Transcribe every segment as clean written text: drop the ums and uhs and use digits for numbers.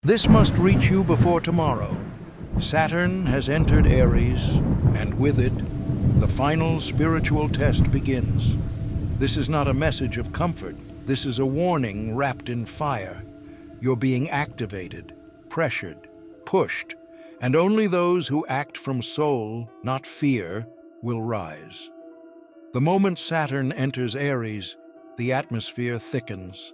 This must reach you before tomorrow. Saturn has entered Aries, and with it, the final spiritual test begins. This is not a message of comfort. This is a warning wrapped in fire. You're being activated, pressured, pushed, and only those who act from soul, not fear, will rise. The moment Saturn enters Aries, the atmosphere thickens.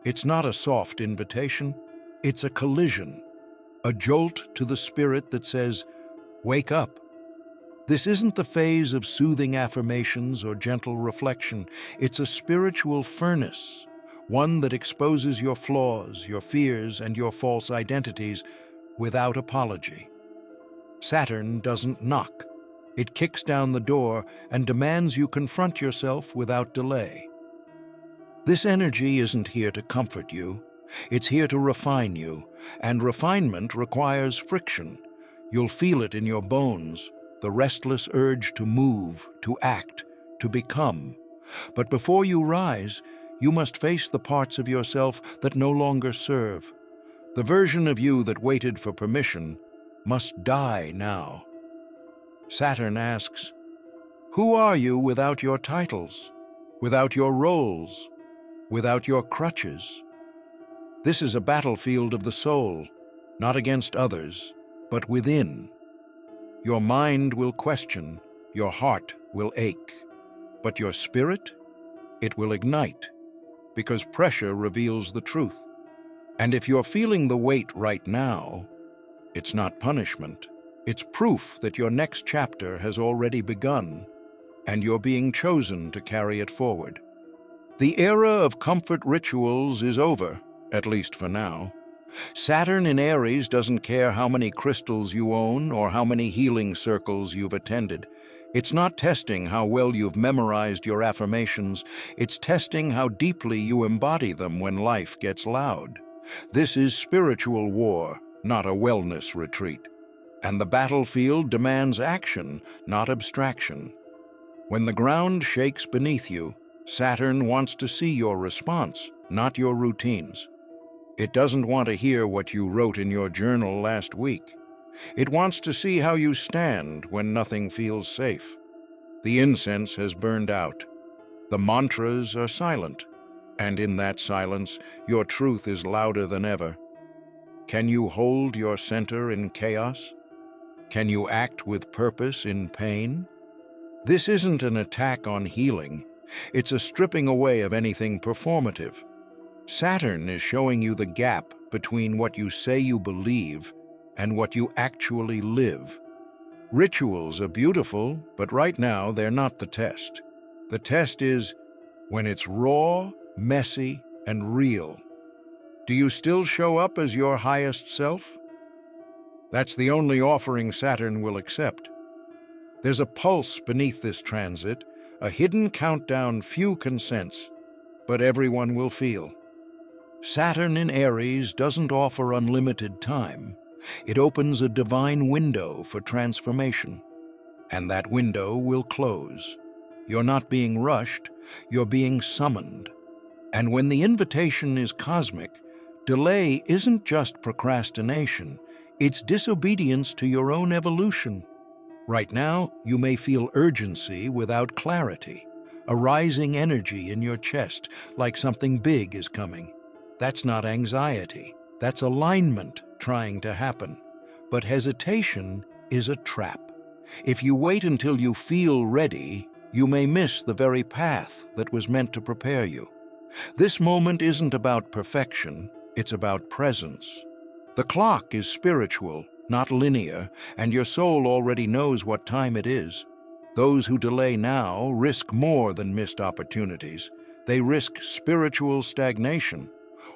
It's not a soft invitation, it's a collision, a jolt to the spirit that says, "Wake up." This isn't the phase of soothing affirmations or gentle reflection. It's a spiritual furnace, one that exposes your flaws, your fears, and your false identities without apology. Saturn doesn't knock. It kicks down the door and demands you confront yourself without delay. This energy isn't here to comfort you. It's here to refine you, and refinement requires friction. You'll feel it in your bones, the restless urge to move, to act, to become. But before you rise, you must face the parts of yourself that no longer serve. The version of you that waited for permission must die now. Saturn asks, who are you without your titles, without your roles, without your crutches? This is a battlefield of the soul, not against others, but within. Your mind will question, your heart will ache, but your spirit, it will ignite, because pressure reveals the truth. And if you're feeling the weight right now, it's not punishment. It's proof that your next chapter has already begun, and you're being chosen to carry it forward. The era of comfort rituals is over, at least for now. Saturn in Aries doesn't care how many crystals you own or how many healing circles you've attended. It's not testing how well you've memorized your affirmations. It's testing how deeply you embody them when life gets loud. This is spiritual war, not a wellness retreat. And the battlefield demands action, not abstraction. When the ground shakes beneath you, Saturn wants to see your response, not your routines. It doesn't want to hear what you wrote in your journal last week. It wants to see how you stand when nothing feels safe. The incense has burned out. The mantras are silent. And in that silence, your truth is louder than ever. Can you hold your center in chaos? Can you act with purpose in pain? This isn't an attack on healing. It's a stripping away of anything performative. Saturn is showing you the gap between what you say you believe and what you actually live. Rituals are beautiful, but right now they're not the test. The test is when it's raw, messy, and real. Do you still show up as your highest self? That's the only offering Saturn will accept. There's a pulse beneath this transit, a hidden countdown few can sense, but everyone will feel. Saturn in Aries doesn't offer unlimited time. It opens a divine window for transformation, and that window will close. You're not being rushed, you're being summoned. And when the invitation is cosmic, delay isn't just procrastination, it's disobedience to your own evolution. Right now, you may feel urgency without clarity, a rising energy in your chest, like something big is coming. That's not anxiety, that's alignment trying to happen. But hesitation is a trap. If you wait until you feel ready, you may miss the very path that was meant to prepare you. This moment isn't about perfection, it's about presence. The clock is spiritual, not linear, and your soul already knows what time it is. Those who delay now risk more than missed opportunities. They risk spiritual stagnation,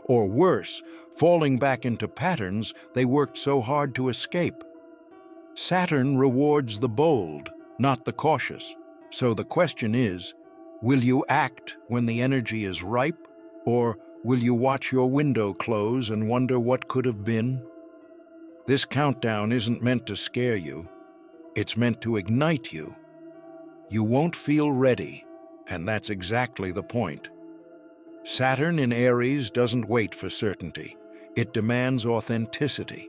or worse, falling back into patterns they worked so hard to escape. Saturn rewards the bold, not the cautious. So the question is, will you act when the energy is ripe, or will you watch your window close and wonder what could have been? This countdown isn't meant to scare you. It's meant to ignite you. You won't feel ready, and that's exactly the point. Saturn in Aries doesn't wait for certainty. It demands authenticity.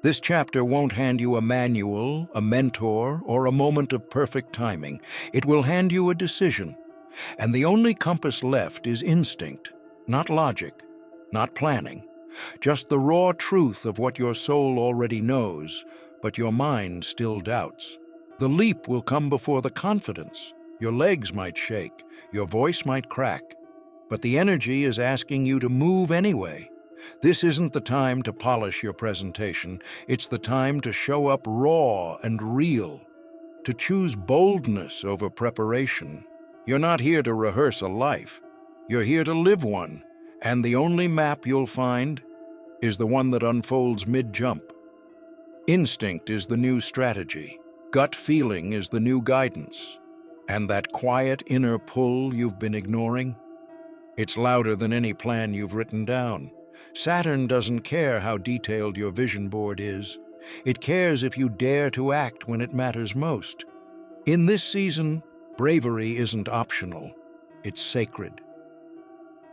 This chapter won't hand you a manual, a mentor, or a moment of perfect timing. It will hand you a decision, and the only compass left is instinct, not logic, not planning, just the raw truth of what your soul already knows, but your mind still doubts. The leap will come before the confidence. Your legs might shake, your voice might crack, but the energy is asking you to move anyway. This isn't the time to polish your presentation. It's the time to show up raw and real, to choose boldness over preparation. You're not here to rehearse a life. You're here to live one, and the only map you'll find is the one that unfolds mid-jump. Instinct is the new strategy. Gut feeling is the new guidance. And that quiet inner pull you've been ignoring? It's louder than any plan you've written down. Saturn doesn't care how detailed your vision board is. It cares if you dare to act when it matters most. In this season, bravery isn't optional. It's sacred.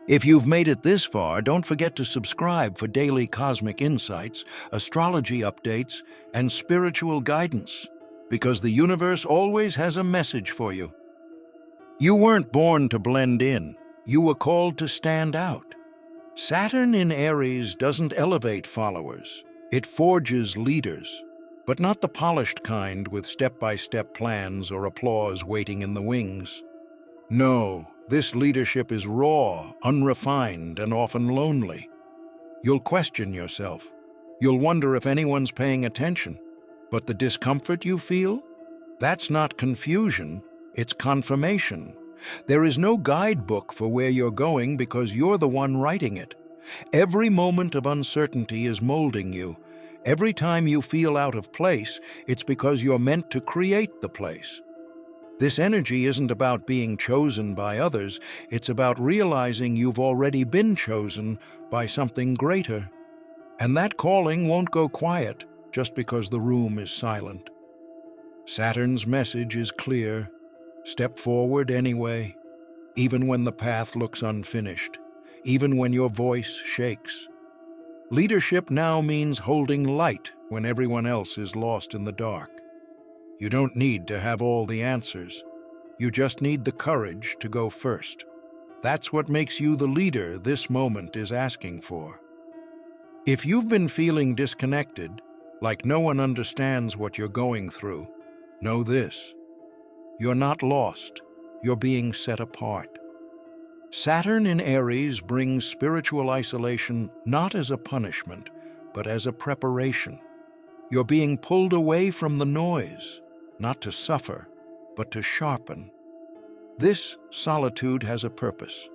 If you've made it this far, don't forget to subscribe for daily cosmic insights, astrology updates, and spiritual guidance, because the universe always has a message for you. You weren't born to blend in. You were called to stand out. Saturn in Aries doesn't elevate followers. It forges leaders, but not the polished kind with step-by-step plans or applause waiting in the wings. No, this leadership is raw, unrefined, and often lonely. You'll question yourself. You'll wonder if anyone's paying attention. But the discomfort you feel? That's not confusion, it's confirmation. There is no guidebook for where you're going because you're the one writing it. Every moment of uncertainty is molding you. Every time you feel out of place, it's because you're meant to create the place. This energy isn't about being chosen by others, it's about realizing you've already been chosen by something greater. And that calling won't go quiet just because the room is silent. Saturn's message is clear. Step forward anyway, even when the path looks unfinished, even when your voice shakes. Leadership now means holding light when everyone else is lost in the dark. You don't need to have all the answers. You just need the courage to go first. That's what makes you the leader this moment is asking for. If you've been feeling disconnected, like no one understands what you're going through, know this: you're not lost, you're being set apart. Saturn in Aries brings spiritual isolation not as a punishment, but as a preparation. You're being pulled away from the noise, not to suffer, but to sharpen. This solitude has a purpose.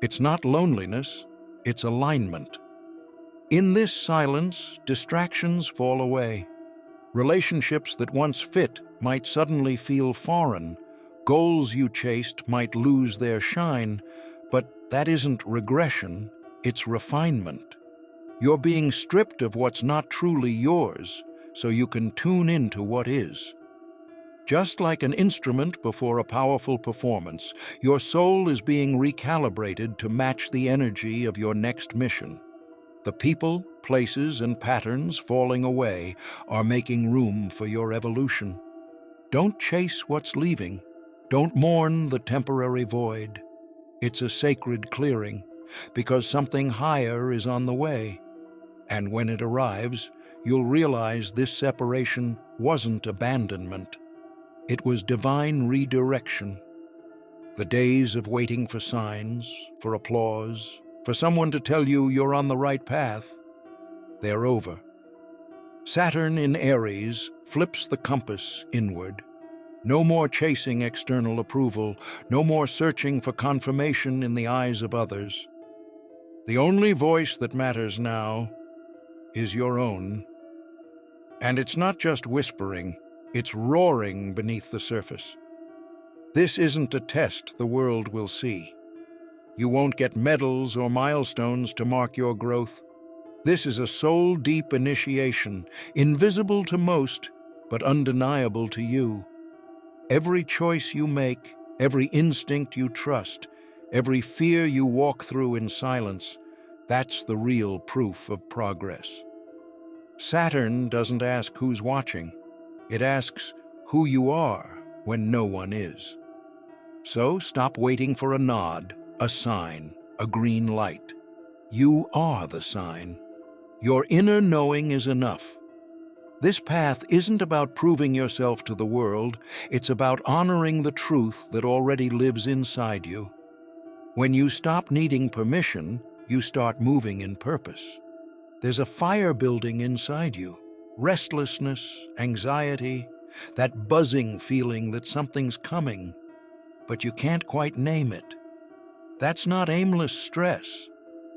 It's not loneliness, it's alignment. In this silence, distractions fall away. Relationships that once fit might suddenly feel foreign. Goals you chased might lose their shine, but that isn't regression, it's refinement. You're being stripped of what's not truly yours, so you can tune into what is. Just like an instrument before a powerful performance, your soul is being recalibrated to match the energy of your next mission. The people, places, and patterns falling away are making room for your evolution. Don't chase what's leaving. Don't mourn the temporary void. It's a sacred clearing, because something higher is on the way. And when it arrives, you'll realize this separation wasn't abandonment. It was divine redirection. The days of waiting for signs, for applause, for someone to tell you you're on the right path, they're over. Saturn in Aries flips the compass inward. No more chasing external approval, no more searching for confirmation in the eyes of others. The only voice that matters now is your own. And it's not just whispering, it's roaring beneath the surface. This isn't a test the world will see. You won't get medals or milestones to mark your growth. This is a soul-deep initiation, invisible to most, but undeniable to you. Every choice you make, every instinct you trust, every fear you walk through in silence, That's the real proof of progress. Saturn doesn't ask who's watching. It asks who you are when no one is. So stop waiting for a nod, a sign, a green light. You are the sign. Your inner knowing is enough. This path isn't about proving yourself to the world, it's about honoring the truth that already lives inside you. When you stop needing permission, you start moving in purpose. There's a fire building inside you, restlessness, anxiety, that buzzing feeling that something's coming, but you can't quite name it. That's not aimless stress.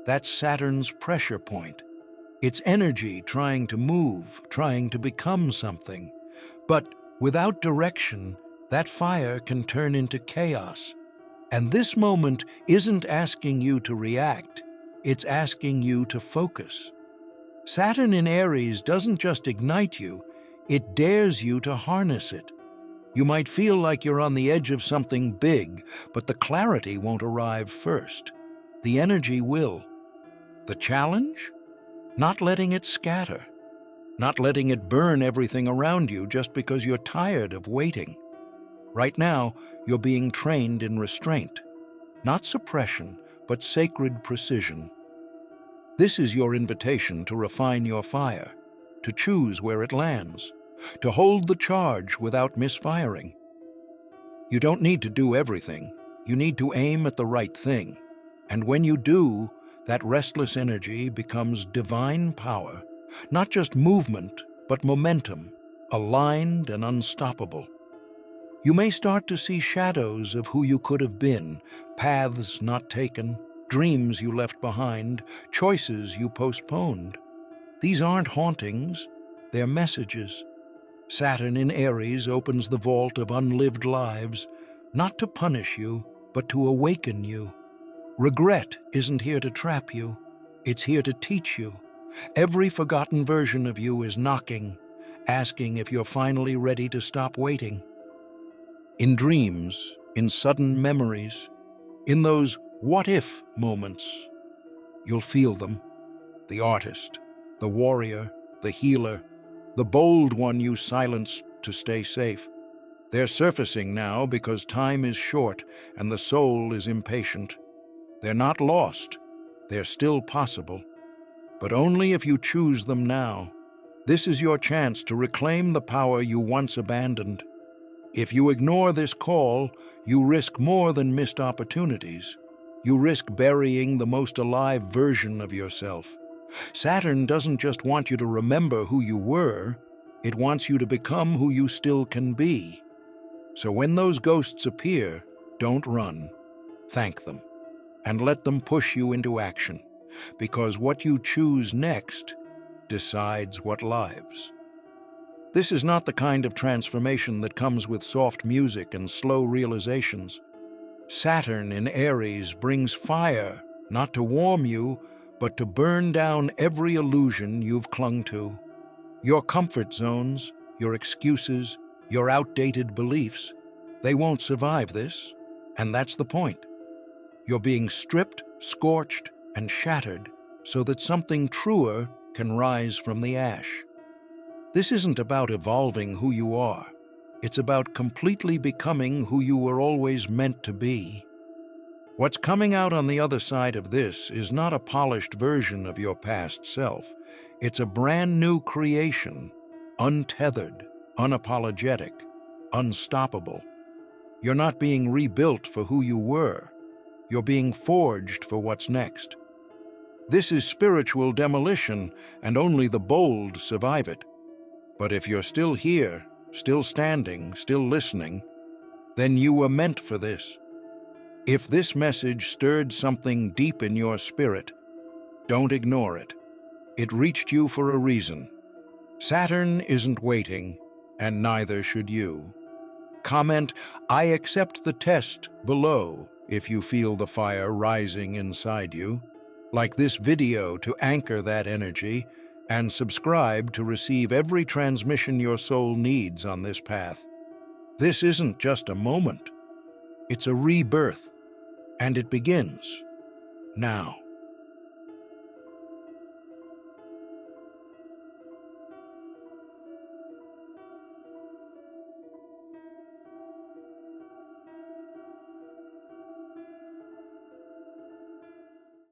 That's Saturn's pressure point. It's energy trying to move, trying to become something. But without direction, that fire can turn into chaos. And this moment isn't asking you to react, it's asking you to focus. Saturn in Aries doesn't just ignite you, it dares you to harness it. You might feel like you're on the edge of something big, but the clarity won't arrive first. The energy will. The challenge? Not letting it scatter. Not letting it burn everything around you just because you're tired of waiting. Right now, you're being trained in restraint. Not suppression, but sacred precision. This is your invitation to refine your fire, to choose where it lands, to hold the charge without misfiring. You don't need to do everything. You need to aim at the right thing. And when you do, that restless energy becomes divine power, not just movement, but momentum, aligned and unstoppable. You may start to see shadows of who you could have been, paths not taken, dreams you left behind, choices you postponed. These aren't hauntings, they're messages. Saturn in Aries opens the vault of unlived lives, not to punish you, but to awaken you. Regret isn't here to trap you, it's here to teach you. Every forgotten version of you is knocking, asking if you're finally ready to stop waiting. In dreams, in sudden memories, in those what-if moments, you'll feel them. The artist, the warrior, the healer, the bold one you silenced to stay safe. They're surfacing now because time is short and the soul is impatient. They're not lost. They're still possible. But only if you choose them now. This is your chance to reclaim the power you once abandoned. If you ignore this call, you risk more than missed opportunities. You risk burying the most alive version of yourself. Saturn doesn't just want you to remember who you were, it wants you to become who you still can be. So when those ghosts appear, don't run. Thank them. And let them push you into action, because what you choose next decides what lives. This is not the kind of transformation that comes with soft music and slow realizations. Saturn in Aries brings fire, not to warm you, but to burn down every illusion you've clung to. Your comfort zones, your excuses, your outdated beliefs, they won't survive this, and that's the point. You're being stripped, scorched, and shattered so that something truer can rise from the ash. This isn't about evolving who you are. It's about completely becoming who you were always meant to be. What's coming out on the other side of this is not a polished version of your past self. It's a brand new creation, untethered, unapologetic, unstoppable. You're not being rebuilt for who you were. You're being forged for what's next. This is spiritual demolition, and only the bold survive it. But if you're still here, still standing, still listening, then you were meant for this. If this message stirred something deep in your spirit, don't ignore it. It reached you for a reason. Saturn isn't waiting, and neither should you. Comment, "I accept the test," below if you feel the fire rising inside you. Like this video to anchor that energy, and subscribe to receive every transmission your soul needs on this path. This isn't just a moment. It's a rebirth, and it begins now.